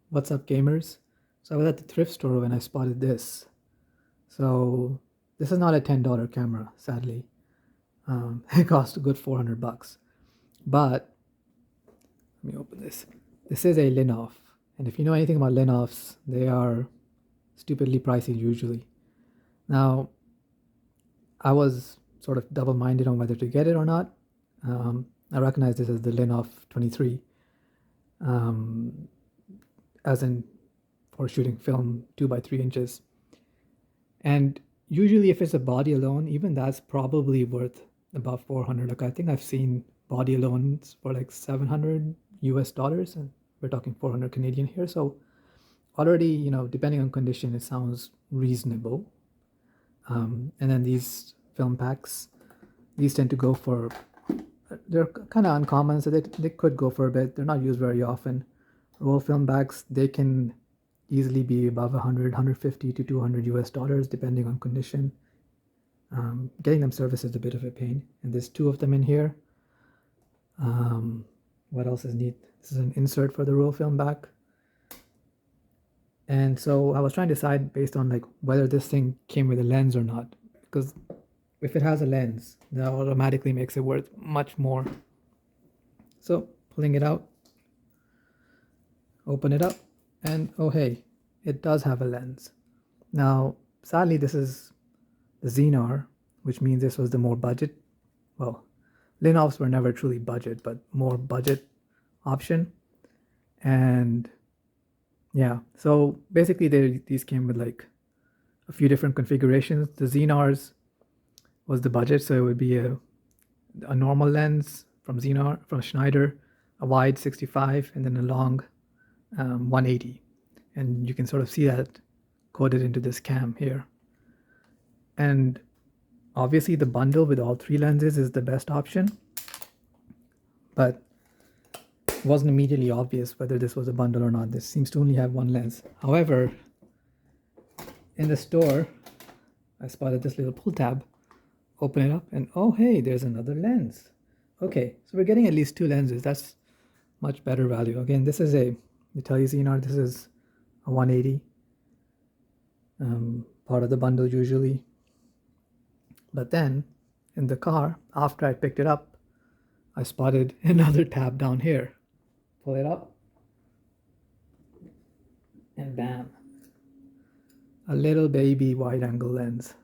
What's up, gamers? So I was at the thrift store when I spotted this. So this is not a $10 camera, sadly. It cost a good 400 bucks. But let me open this. This is a Linhof, and if you know anything about Linhofs, they are stupidly pricey usually. Now, I was sort of double-minded on whether to get it or not. I recognize this as the Linhof 23, um, as in for shooting film 2 by 3 inches. And usually, if it's a body alone, even that's probably worth about 400. Like I think I've seen body alones for like 700 US dollars, and we're talking 400 Canadian here. So already, depending on condition, it sounds reasonable. And then these film packs, these tend to go for, they're kind of uncommon, so they could go for a bit. They're not used very often. Roll film bags, they can easily be above 100, 150 to 200 US dollars, depending on condition. Getting them serviced is a bit of a pain, and there's two of them in here. What else is neat? This is an insert for the roll film back. And so I was trying to decide based on like whether this thing came with a lens or not, because if it has a lens, that automatically makes it worth much more. So pulling it out, open it up, and oh hey, it does have a lens. Now, sadly, this is the Xenar, which means this was the more budget. Well, Linhofs were never truly budget, but more budget option. And yeah, so basically these came with like a few different configurations. The Xenars was the budget, so it would be a normal lens from Schneider, a wide 65, and then a long 180. And you can sort of see that coded into this cam here. And obviously the bundle with all three lenses is the best option, but it wasn't immediately obvious whether this was a bundle or not. This seems to only have one lens. However, in the store, I spotted this little pull tab. Open it up and oh hey, there's another lens. Okay, so we're getting at least two lenses. That's much better value. Again, this is a, they tell you Xenar, this is a 180, part of the bundle usually. But then in the car, after I picked it up, I spotted another tab down here. Pull it up, and bam, a little baby wide angle lens.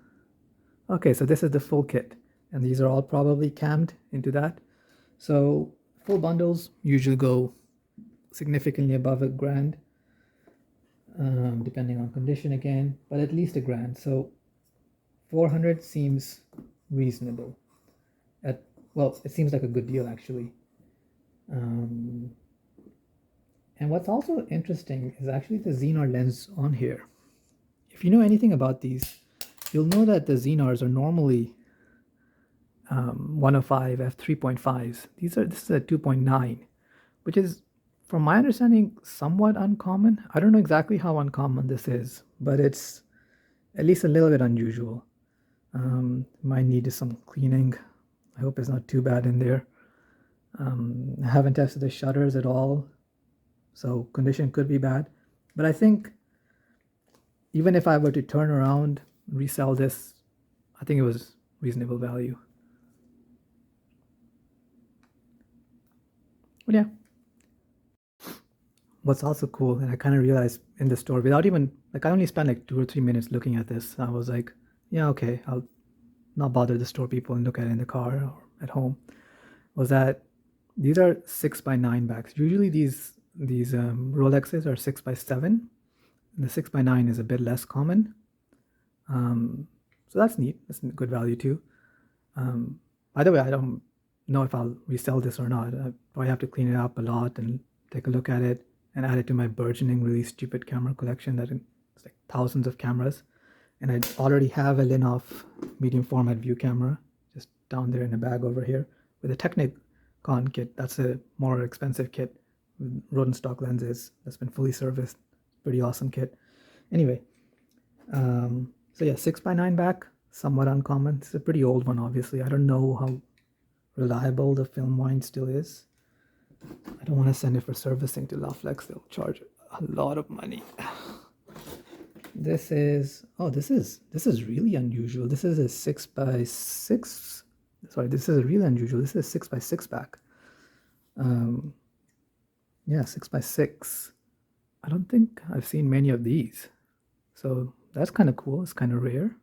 Okay, so this is the full kit, and these are all probably cammed into that. So full bundles usually go significantly above $1,000, depending on condition again, but at least $1,000. So 400 seems reasonable. Well, it seems like a good deal actually. And what's also interesting is actually the Xenar lens on here. If you know anything about these, you'll know that the Xenars are normally 105 f3.5s. This is a 2.9, which is, from my understanding, somewhat uncommon. I don't know exactly how uncommon this is, but it's at least a little bit unusual. Might need some cleaning. I hope it's not too bad in there. I haven't tested the shutters at all, so condition could be bad. But I think even if I were to turn around, resell this, I think it was reasonable value. But yeah. What's also cool, and I kind of realized in the store without even, like I only spent like 2 or 3 minutes looking at this. I was like, yeah, okay, I'll not bother the store people and look at it in the car or at home, was that these are 6x9 backs. Usually these Rolexes are 6x7. And the 6x9 is a bit less common. So that's neat. That's good value too. By the way, I don't know if I'll resell this or not. I probably have to clean it up a lot and take a look at it and add it to my burgeoning, really stupid camera collection that it's like thousands of cameras. And I already have a Linhof medium format view camera just down there in a bag over here with a Technicon kit. That's a more expensive kit with rodent stock lenses that's been fully serviced. Pretty awesome kit. Anyway, so yeah, 6x9 back, somewhat uncommon. It's a pretty old one, obviously. I don't know how reliable the film wind still is. I don't want to send it for servicing to Laflex. They'll charge a lot of money. This is really unusual. This is a 6x6. Sorry, this is really unusual. This is a 6x6 back. Yeah, 6x6. I don't think I've seen many of these, so that's kind of cool. It's kind of rare.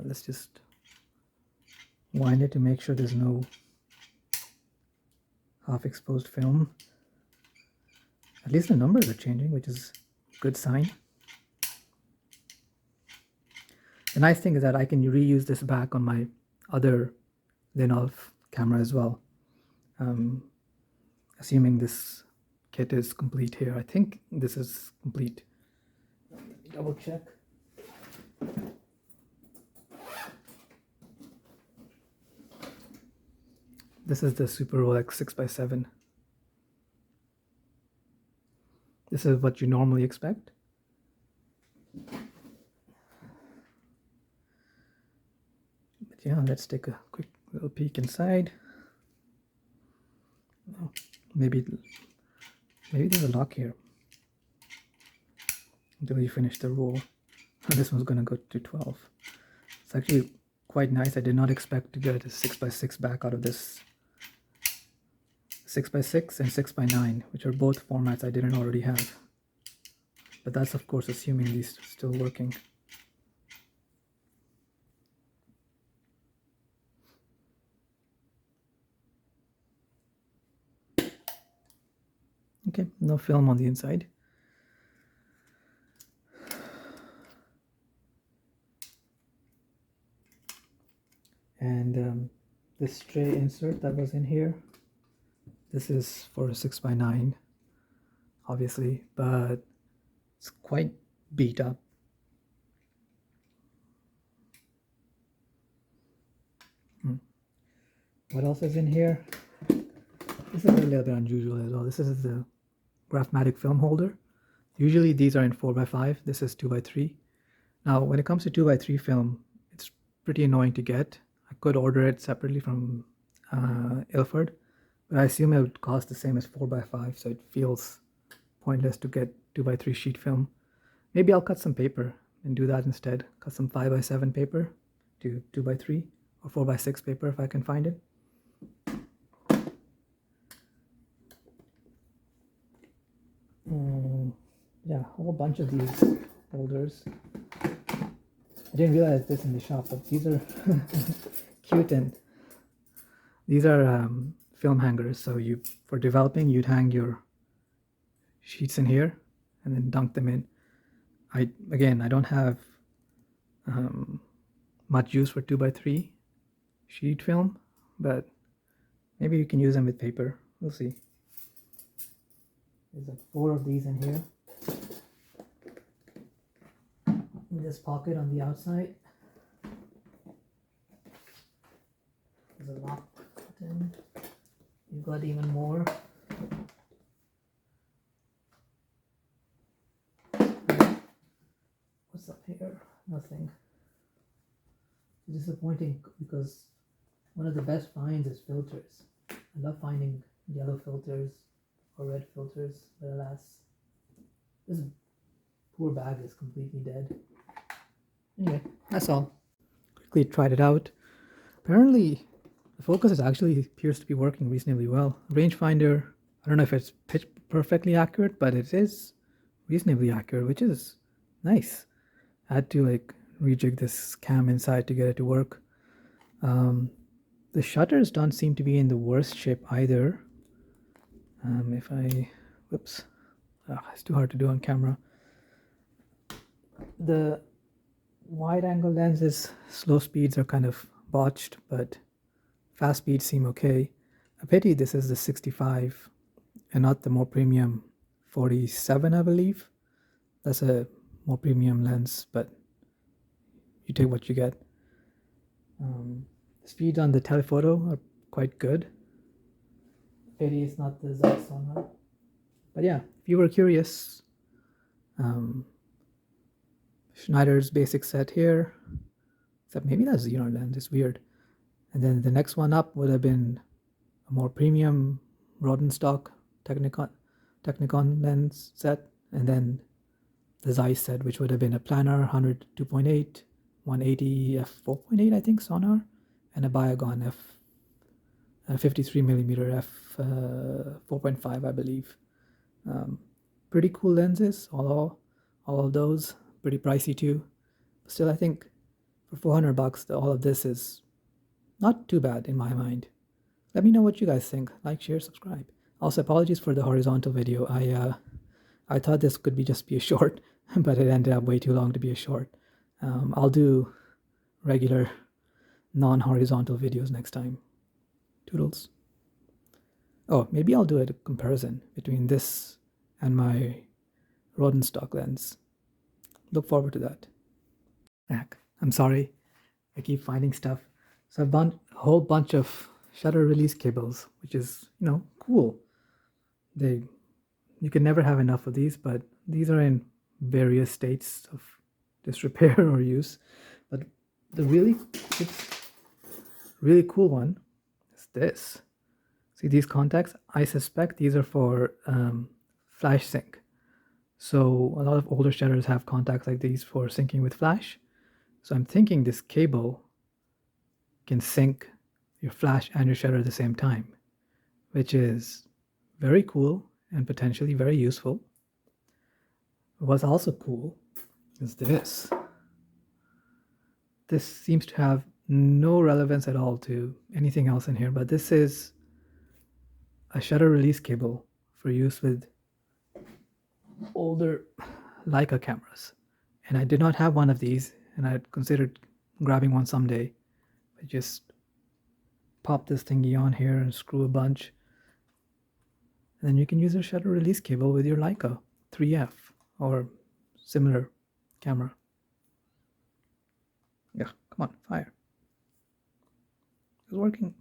Let's just wind it to make sure there's no half-exposed film. At least the numbers are changing, which is a good sign. The nice thing is that I can reuse this back on my other Linhof camera as well. Assuming this kit is complete here. I think this is complete. Let me double check. This is the Super Rolex 6x7. This is what you normally expect. But yeah, let's take a quick little peek inside. Oh, maybe there's a lock here until you finish the roll. This one's gonna go to 12. It's actually quite nice. I did not expect to get a 6x6 back out of this 6x6 and 6x9, which are both formats I didn't already have. But that's of course assuming these are still working. Okay, no film on the inside. And this tray insert that was in here, this is for a 6x9, obviously, but it's quite beat up. What else is in here? This is a little bit unusual as well. This is the Graphmatic film holder. Usually these are in 4x5. This is 2x3. Now, when it comes to 2x3 film, it's pretty annoying to get. I could order it separately from Ilford, but I assume it would cost the same as 4x5, so it feels pointless to get 2x3 sheet film. Maybe I'll cut some paper and do that instead. Cut some 5x7 paper to 2x3 or 4x6 paper if I can find it. Yeah, a whole bunch of these holders. I didn't realize this in the shop, but these are cute, and these are film hangers. So for developing, you'd hang your sheets in here and then dunk them in. I don't have much use for 2x3 sheet film, but maybe you can use them with paper. We'll see. There's like 4 of these in here. In this pocket on the outside, there's a lock button. You've got even more. What's up here? Nothing. It's disappointing because one of the best finds is filters. I love finding yellow filters or red filters, but alas, this poor bag is completely dead. Anyway, that's all. Quickly tried it out. Apparently, the focus appears to be working reasonably well. Rangefinder, I don't know if it's pitch perfectly accurate, but it is reasonably accurate, which is nice. I had to rejig this cam inside to get it to work. The shutters don't seem to be in the worst shape either. Whoops, it's too hard to do on camera. The wide angle lenses, slow speeds are kind of botched, but fast speeds seem okay. A pity this is the 65 and not the more premium 47, I believe. That's a more premium lens, but you take what you get. The speeds on the telephoto are quite good. Pity it's not the Zeiss one. But yeah, if you were curious, Schneider's basic set here, except maybe that's Xenon lens, it's weird. And then the next one up would have been a more premium Rodenstock Technicolor Technicon lens set, and then the Zeiss set, which would have been a planar 100 2.8, 180 f4.8, I think, sonar, and a Biogon 53 millimeter f4.5, I believe. Pretty cool lenses, all of those. Pretty pricey too. But still, I think for 400 bucks, all of this is not too bad in my mind. Let me know what you guys think. Like, share, subscribe. Also, apologies for the horizontal video. I thought this could just be a short, but it ended up way too long to be a short. I'll do regular non-horizontal videos next time. Toodles. Oh, maybe I'll do a comparison between this and my Rodenstock lens. Look forward to that. I'm sorry, I keep finding stuff. So I've bought a whole bunch of shutter release cables, which is, cool. You can never have enough of these, but these are in various states of disrepair or use. But the really cool one is this. See these contacts? I suspect these are for flash sync. So a lot of older shutters have contacts like these for syncing with flash. So I'm thinking this cable can sync your flash and your shutter at the same time, which is very cool and potentially very useful. What's also cool is this. This seems to have no relevance at all to anything else in here, but this is a shutter release cable for use with older Leica cameras. And I did not have one of these, and I had considered grabbing one someday. I just pop this thingy on here and screw a bunch. And then you can use a shutter release cable with your Leica 3F or similar camera. Yeah, come on, fire. It's working.